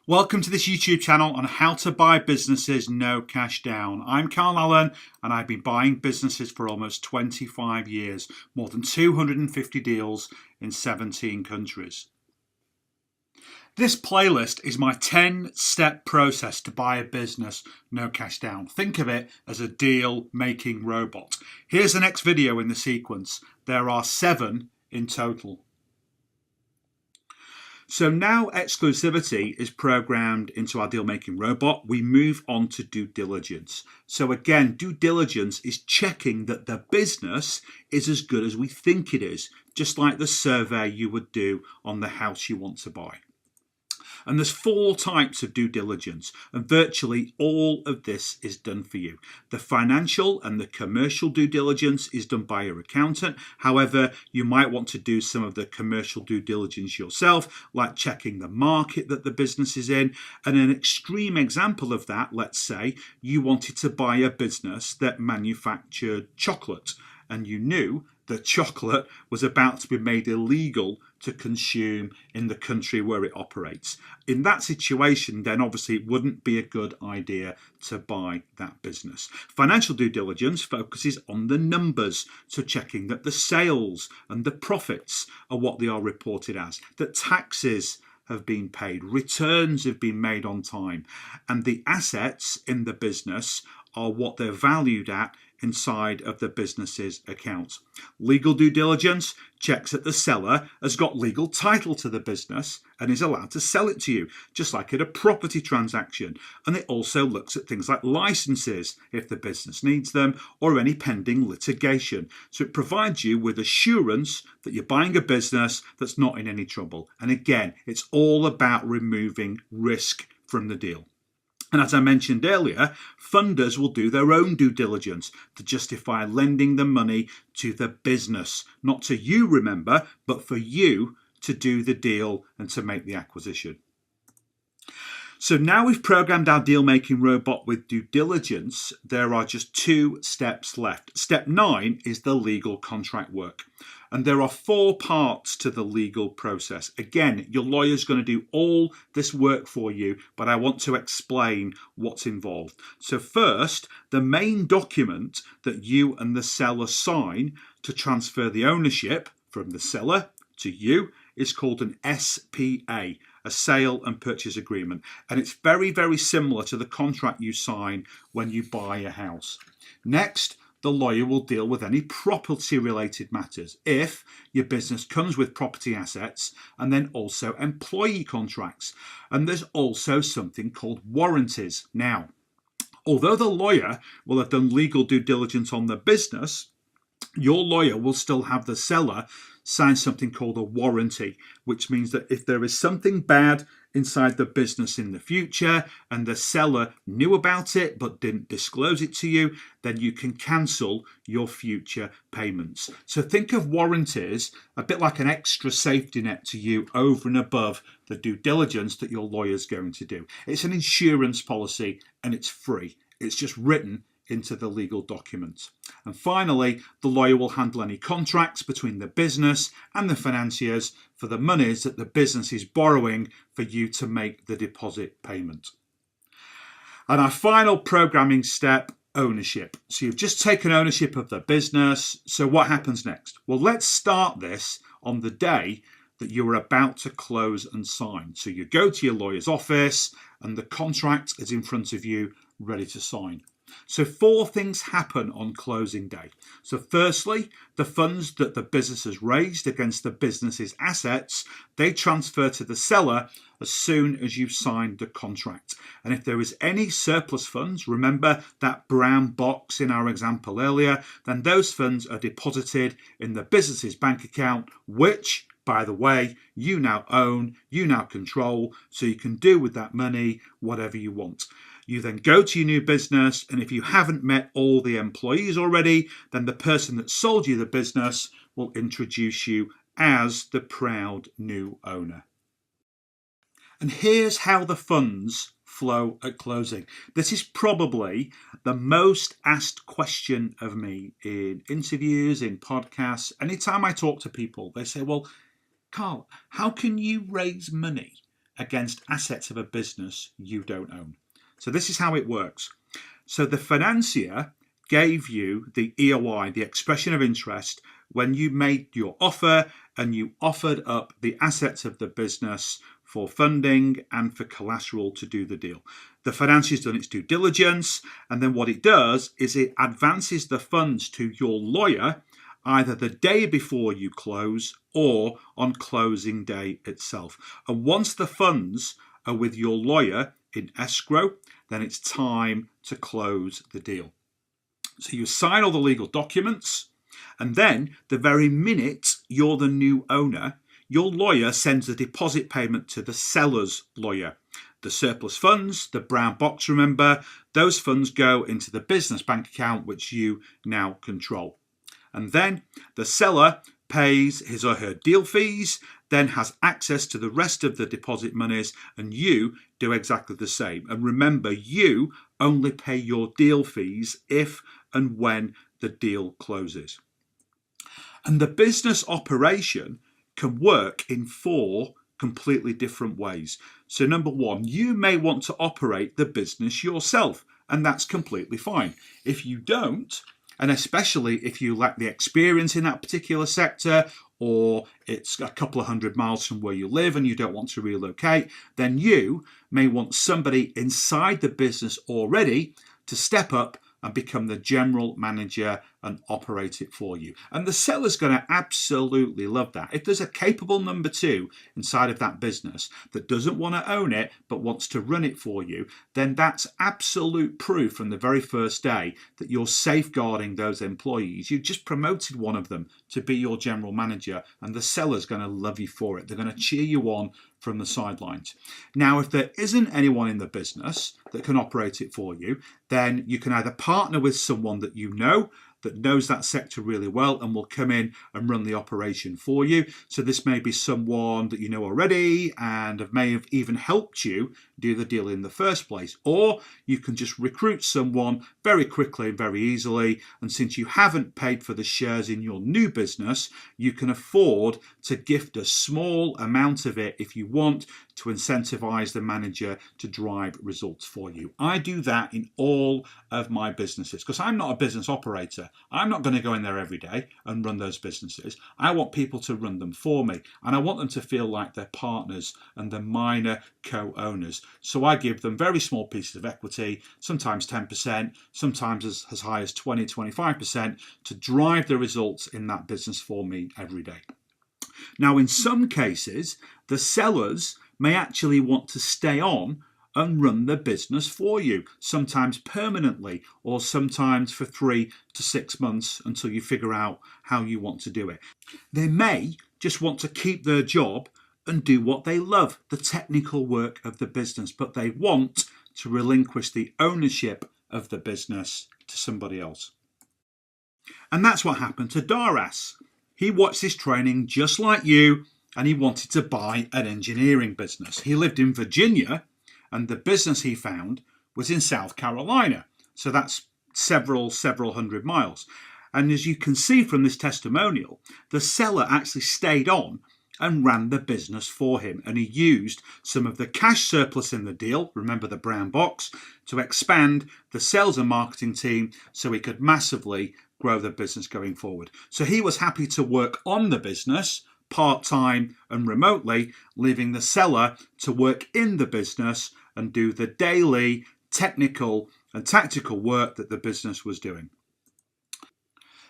Welcome to this YouTube channel on how to buy businesses no cash down. I'm Carl Allen and I've been buying businesses for almost 25 years, more than 250 deals in 17 countries. This playlist is my 10-step process to buy a business no cash down. Think of it as a deal-making robot. Here's the next video in the sequence. There are 7 in total. So now exclusivity is programmed into our deal-making robot, we move on to due diligence. So again, due diligence is checking that the business is as good as we think it is, just like the survey you would do on the house you want to buy. And there's 4 types of due diligence, and virtually all of this is done for you. The financial and the commercial due diligence is done by your accountant. However, you might want to do some of the commercial due diligence yourself, like checking the market that the business is in. And an extreme example of that, let's say you wanted to buy a business that manufactured chocolate, and you knew that chocolate was about to be made illegal to consume in the country where it operates. In that situation, then obviously it wouldn't be a good idea to buy that business. Financial due diligence focuses on the numbers, so checking that the sales and the profits are what they are reported as, that taxes have been paid, returns have been made on time, and the assets in the business are what they're valued at inside of the business's accounts. Legal due diligence checks that the seller has got legal title to the business and is allowed to sell it to you, just like at a property transaction. And it also looks at things like licenses, if the business needs them, or any pending litigation. So it provides you with assurance that you're buying a business that's not in any trouble. And again, it's all about removing risk from the deal. And as I mentioned earlier, funders will do their own due diligence to justify lending the money to the business. Not to you, remember, but for you to do the deal and to make the acquisition. So now we've programmed our deal-making robot with due diligence, there are just 2 steps left. Step 9 is the legal contract work. And there are 4 parts to the legal process. Again, your lawyer's going to do all this work for you, but I want to explain what's involved. So first, the main document that you and the seller sign to transfer the ownership from the seller to you is called an SPA, a sale and purchase agreement. And it's very, very similar to the contract you sign when you buy a house. Next, the lawyer will deal with any property related matters if your business comes with property assets, and then also employee contracts. And there's also something called warranties. Now, although the lawyer will have done legal due diligence on the business, your lawyer will still have the seller sign something called a warranty, which means that if there is something bad inside the business in the future and the seller knew about it but didn't disclose it to you, then you can cancel your future payments. So think of warranties a bit like an extra safety net to you over and above the due diligence that your lawyer's going to do. It's an insurance policy and it's free. It's just written into the legal documents. And finally, the lawyer will handle any contracts between the business and the financiers for the monies that the business is borrowing for you to make the deposit payment. And our final programming step, ownership. So you've just taken ownership of the business. So what happens next? Well, let's start this on the day that you are about to close and sign. So you go to your lawyer's office and the contract is in front of you, ready to sign. So 4 things happen on closing day. So firstly, the funds that the business has raised against the business's assets, they transfer to the seller as soon as you've signed the contract. And if there is any surplus funds, remember that brown box in our example earlier, then those funds are deposited in the business's bank account, which, by the way, you now own, you now control, so you can do with that money whatever you want. You then go to your new business, and if you haven't met all the employees already, then the person that sold you the business will introduce you as the proud new owner. And here's how the funds flow at closing. This is probably the most asked question of me in interviews, in podcasts. Anytime I talk to people, they say, well, Carl, how can you raise money against assets of a business you don't own. So this is how it works. So the financier gave you the EOI, the expression of interest, when you made your offer and you offered up the assets of the business for funding and for collateral to do the deal. The financier's done its due diligence, and then what it does is it advances the funds to your lawyer either the day before you close or on closing day itself. And once the funds are with your lawyer in escrow, then it's time to close the deal. So you sign all the legal documents, and then the very minute you're the new owner, your lawyer sends a deposit payment to the seller's lawyer. The surplus funds, the brown box, remember, those funds go into the business bank account which you now control. And then the seller pays his or her deal fees, then has access to the rest of the deposit monies, and you do exactly the same. And remember, you only pay your deal fees if and when the deal closes. And the business operation can work in 4 completely different ways. So number 1, you may want to operate the business yourself, and that's completely fine. If you don't, and especially if you lack the experience in that particular sector, or it's a couple of 100 miles from where you live and you don't want to relocate, then you may want somebody inside the business already to step up and become the general manager and operate it for you. And the seller's going to absolutely love that. If there's a capable number 2 inside of that business that doesn't want to own it but wants to run it for you, then that's absolute proof from the very first day that you're safeguarding those employees. You've just promoted one of them to be your general manager, and the seller's going to love you for it. They're going to cheer you on from the sidelines. Now, if there isn't anyone in the business that can operate it for you, then you can either partner with someone that you know that knows that sector really well and will come in and run the operation for you. So this may be someone that you know already and may have even helped you do the deal in the first place. Or you can just recruit someone very quickly and very easily. And since you haven't paid for the shares in your new business, you can afford to gift a small amount of it if you want to incentivize the manager to drive results for you. I do that in all of my businesses because I'm not a business operator. I'm not going to go in there every day and run those businesses. I want people to run them for me, and I want them to feel like they're partners and they're minor co-owners. So I give them very small pieces of equity, sometimes 10%, sometimes as high as 20, 25%, to drive the results in that business for me every day. Now, in some cases, the sellers may actually want to stay on and run the business for you, sometimes permanently or sometimes for 3 to 6 months until you figure out how you want to do it. They may just want to keep their job and do what they love, the technical work of the business, but they want to relinquish the ownership of the business to somebody else. And that's what happened to Daryas. He watched his training just like you, and he wanted to buy an engineering business. He lived in Virginia, and the business he found was in South Carolina. So that's several hundred miles. And as you can see from this testimonial, the seller actually stayed on and ran the business for him. And he used some of the cash surplus in the deal, remember the brown box, to expand the sales and marketing team so he could massively grow the business going forward. So he was happy to work on the business part-time and remotely, leaving the seller to work in the business and do the daily technical and tactical work that the business was doing.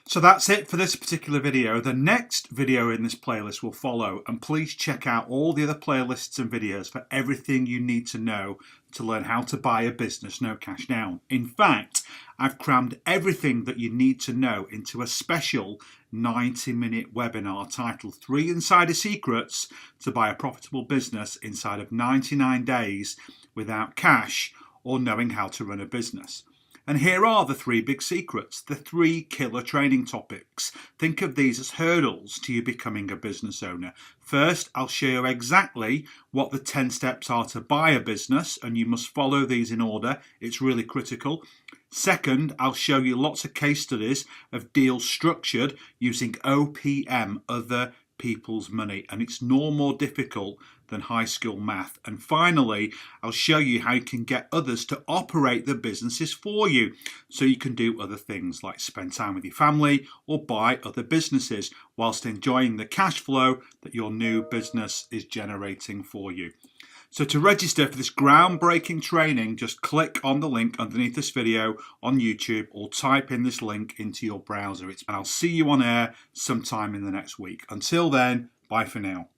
So that's it for this particular video. The next video in this playlist will follow, and please check out all the other playlists and videos for everything you need to know to learn how to buy a business no cash down. In fact, I've crammed everything that you need to know into a special 90-minute webinar titled 3 Insider Secrets to Buy a Profitable Business Inside of 99 Days Without Cash or Knowing How to Run a Business. And here are the 3 big secrets, the 3 killer training topics. Think of these as hurdles to you becoming a business owner. First, I'll show you exactly what the 10 steps are to buy a business, and you must follow these in order. It's really critical. Second, I'll show you lots of case studies of deals structured using OPM, other people's money, and it's no more difficult than high school math. And finally, I'll show you how you can get others to operate the businesses for you, so you can do other things like spend time with your family or buy other businesses whilst enjoying the cash flow that your new business is generating for you. So to register for this groundbreaking training, just click on the link underneath this video on YouTube or type in this link into your browser. And I'll see you on air sometime in the next week. Until then, bye for now.